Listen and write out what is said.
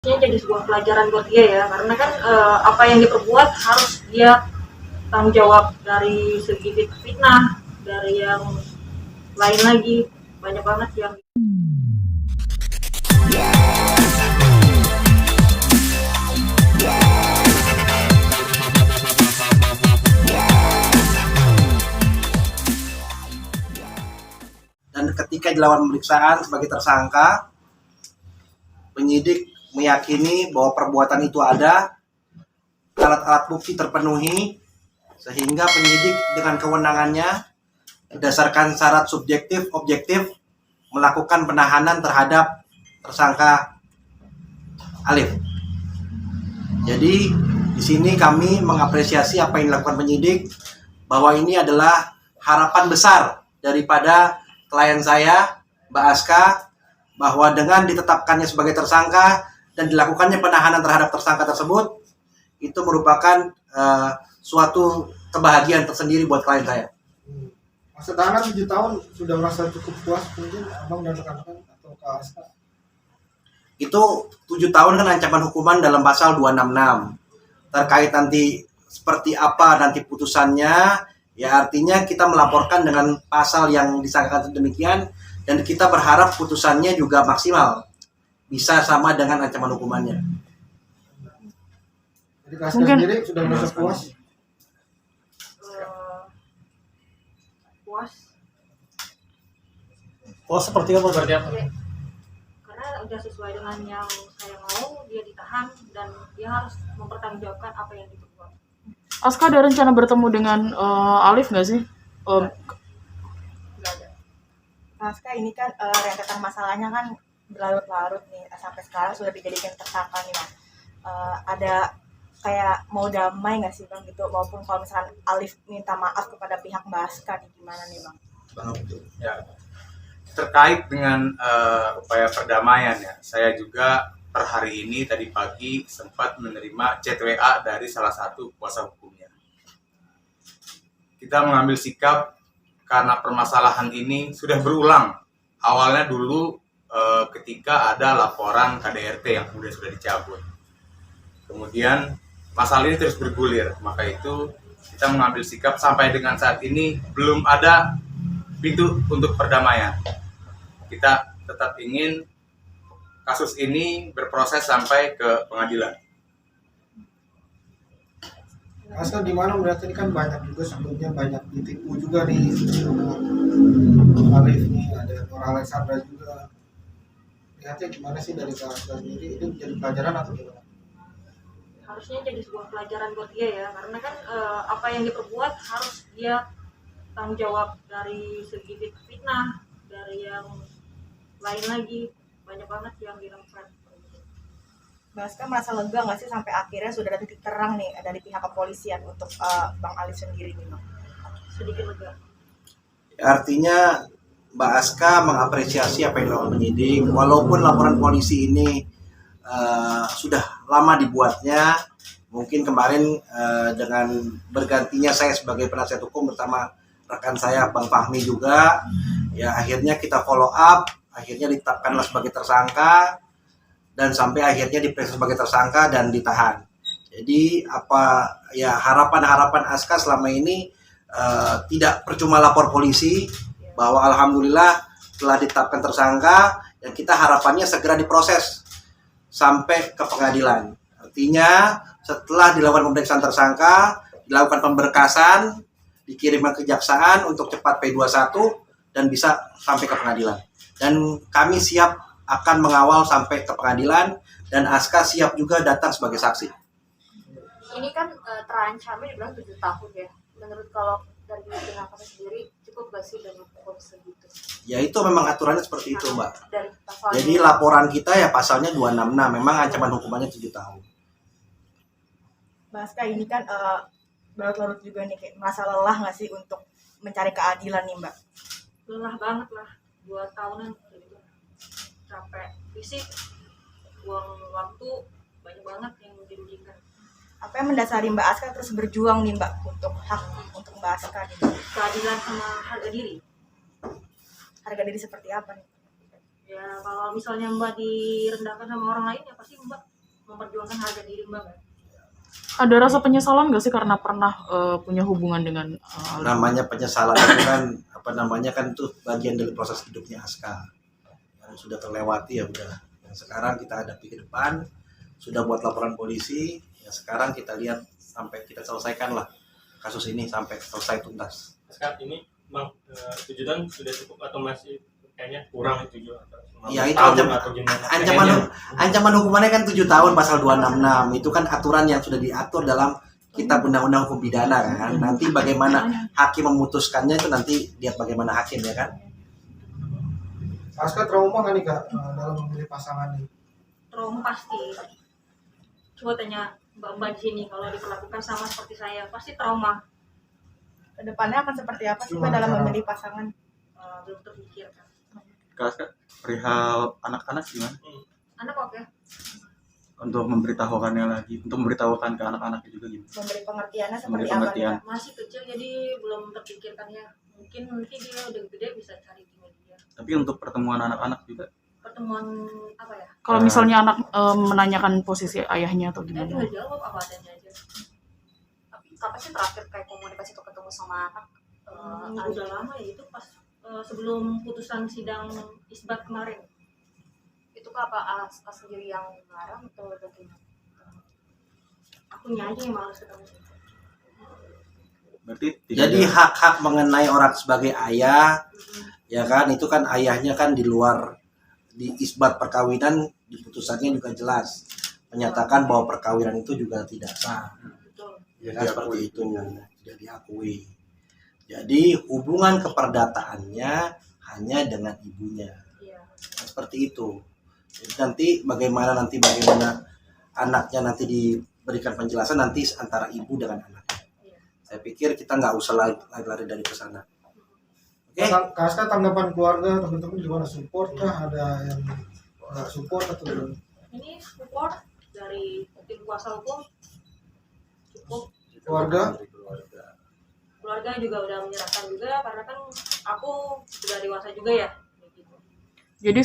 Ini jadi sebuah pelajaran buat dia ya, karena kan apa yang diperbuat harus dia tanggung jawab dari segi fitnah, dari yang lain lagi, banyak banget yang. Dan ketika dilakukan pemeriksaan sebagai tersangka, penyidik meyakini bahwa perbuatan itu ada, alat-alat bukti terpenuhi, sehingga penyidik dengan kewenangannya berdasarkan syarat subjektif objektif melakukan penahanan terhadap tersangka Alif. Jadi di sini kami mengapresiasi apa yang dilakukan penyidik, bahwa ini adalah harapan besar daripada klien saya, Mbak Aska, bahwa dengan ditetapkannya sebagai tersangka dan dilakukannya penahanan terhadap tersangka tersebut, itu merupakan suatu kebahagiaan tersendiri buat klien saya. Masa tahanan 7 tahun sudah merasa cukup puas mungkin abang dan rekan-rekan atau Kak Aska? Itu 7 tahun kan ancaman hukuman dalam pasal 266. Terkait nanti seperti apa nanti putusannya, ya artinya kita melaporkan dengan pasal yang disangkakan demikian, dan kita berharap putusannya juga maksimal, bisa sama dengan ancaman hukumannya. Jadi Kak Aska sendiri sudah merasa puas? Puas seperti apa? ya, karena udah sesuai dengan yang saya mau, dia ditahan dan dia harus mempertanggungjawabkan apa yang diperbuat. Aska ada rencana bertemu dengan Alif nggak sih? Nggak ada. Aska ini kan rentetan masalahnya kan berlarut-larut nih, sampai sekarang sudah dijadikan tersangka nih Bang. Ada kayak mau damai nggak sih Bang gitu, maupun kalau misalkan Alif minta maaf kepada pihak Mbak Aska nih, gimana nih Bang? Ya, terkait dengan upaya perdamaian ya, saya juga per hari ini tadi pagi sempat menerima chat WA dari salah satu kuasa hukumnya. Kita mengambil sikap karena permasalahan ini sudah berulang. Awalnya dulu ketika ada laporan KDRT yang kemudian sudah dicabut. Kemudian masalah ini terus bergulir, maka itu kita mengambil sikap sampai dengan saat ini belum ada pintu untuk perdamaian. Kita tetap ingin kasus ini berproses sampai ke pengadilan. Aska di mana melihat ini kan banyak juga sebelumnya banyak ditipu juga nih, Alif nih, ada Nur Alexandra juga. Lihatnya gimana sih dari Kak Aska sendiri, ini menjadi pelajaran atau gimana? Harusnya jadi sebuah pelajaran buat dia ya, karena kan apa yang diperbuat harus dia tanggung jawab dari segi fitnah, dari yang lain lagi, banyak banget yang dilakukan. Mbak Aska merasa lega nggak sih sampai akhirnya sudah ada titik terang nih dari pihak kepolisian untuk Bang Alif sendiri nih Bang? Sedikit lega. Artinya Mbak Aska mengapresiasi apa yang dilakukan penyidik, walaupun laporan polisi ini sudah lama dibuatnya. Mungkin kemarin dengan bergantinya saya sebagai penasihat hukum bersama rekan saya Bang Fahmi juga, ya akhirnya kita follow up, akhirnya ditetapkanlah sebagai tersangka, dan sampai akhirnya diperiksa sebagai tersangka dan ditahan. Jadi apa ya harapan Aska selama ini tidak percuma lapor polisi, bahwa alhamdulillah telah ditetapkan tersangka, dan kita harapannya segera diproses sampai ke pengadilan. Artinya setelah dilakukan pemeriksaan tersangka, dilakukan pemberkasan, dikirimkan ke kejaksaan untuk cepat P21 dan bisa sampai ke pengadilan. Dan kami siap akan mengawal sampai ke pengadilan, dan Aska siap juga datang sebagai saksi. Ini kan terancamnya dibilang 7 tahun ya. Menurut kalau dari pihak kami sendiri cukup gak sih dengan hukum segitu? Ya itu memang aturannya seperti itu Mbak. Dari pasalnya. Jadi laporan kita ya pasalnya 266, memang ancaman hukumannya 7 tahun. Mbak Aska ini kan berlarut-larut juga nih, kayak merasa lelah nggak sih untuk mencari keadilan nih Mbak? Lelah banget lah, 2 tahunan gitu. Capek fisik, buang waktu, banyak banget yang dirugikan. Apa yang mendasari Mbak Aska terus berjuang nih Mbak untuk hak untuk Mbak Aska nih? Keadilan sama harga diri. Harga diri seperti apa nih? Ya kalau misalnya Mbak direndahkan sama orang lain, ya pasti Mbak memperjuangkan harga diri Mbak kan. Ada rasa penyesalan nggak sih karena pernah punya hubungan dengan Alif? Namanya penyesalan itu kan apa namanya kan itu bagian dari proses hidupnya Aska yang sudah terlewati, ya udah. Yang sekarang kita hadapi ke depan, sudah buat laporan polisi, ya sekarang kita lihat sampai kita selesaikan lah kasus ini sampai selesai tuntas. Sekarang ini Bang, 7 tahun sudah cukup atau masih kayaknya kurang 7 atau 15 Ya, itu tahun ancaman- atau gimana? Ancaman hukumannya kan 7 tahun pasal 266, itu kan aturan yang sudah diatur dalam kitab undang-undang hukum pidana kan. Nanti bagaimana hakim memutuskannya itu nanti lihat bagaimana hakim ya kan. Aska trauma nggak nih Kak dalam memilih pasangan nih? Trauma pasti. Coba tanya Mbak-mbak di sini, kalau diperlakukan sama seperti saya pasti trauma. Kedepannya akan seperti apa sih Mbak Gimana dalam cara? memilih pasangan? Belum terpikirkan. Kak, perihal anak-anak gimana? Anak oke. Untuk memberitahukannya lagi, untuk memberitahukan ke anak-anaknya juga gimana? Memberi pengertiannya seperti Memberi apa nih, pengertian. Kak? Masih kecil jadi belum terpikirkan ya. Mungkin nanti dia udah gede bisa cari di media. Tapi untuk pertemuan anak-anak juga, Pertemuan apa ya? Kalau misalnya anak menanyakan posisi ayahnya atau Saya gimana? tinggal jawab apa adanya aja. Tapi kapan sih terakhir kayak komunikasi atau ketemu sama anak? Udah lama ya, itu pas sebelum putusan sidang isbat kemarin. Itu apa Aska sendiri yang melarang atau bagaimana? Akunya aja yang males ketemu. berarti tidak Jadi ada- hak-hak mengenai orang sebagai ayah, ya kan, itu kan ayahnya kan di luar, di isbat perkawinan di putusannya juga jelas menyatakan bahwa perkawinan itu juga tidak sah. Betul. Ya kan, seperti itu, tidak diakui. Jadi hubungan keperdataannya hanya dengan ibunya. Iya. Nah, seperti itu. Jadi bagaimana anaknya nanti diberikan penjelasan nanti antara ibu dengan anaknya. Iya. Saya pikir kita nggak usah lari dari ke sana. Oke? Kak Aska, tanggapan keluarga teman-teman gimana? Support kah? Ada yang nggak support atau gimana? Ini support dari tim kuasa hukum cukup. Keluarga? Keluarga juga udah menyerahkan juga karena kan aku sudah dewasa juga ya. Gitu. Jadi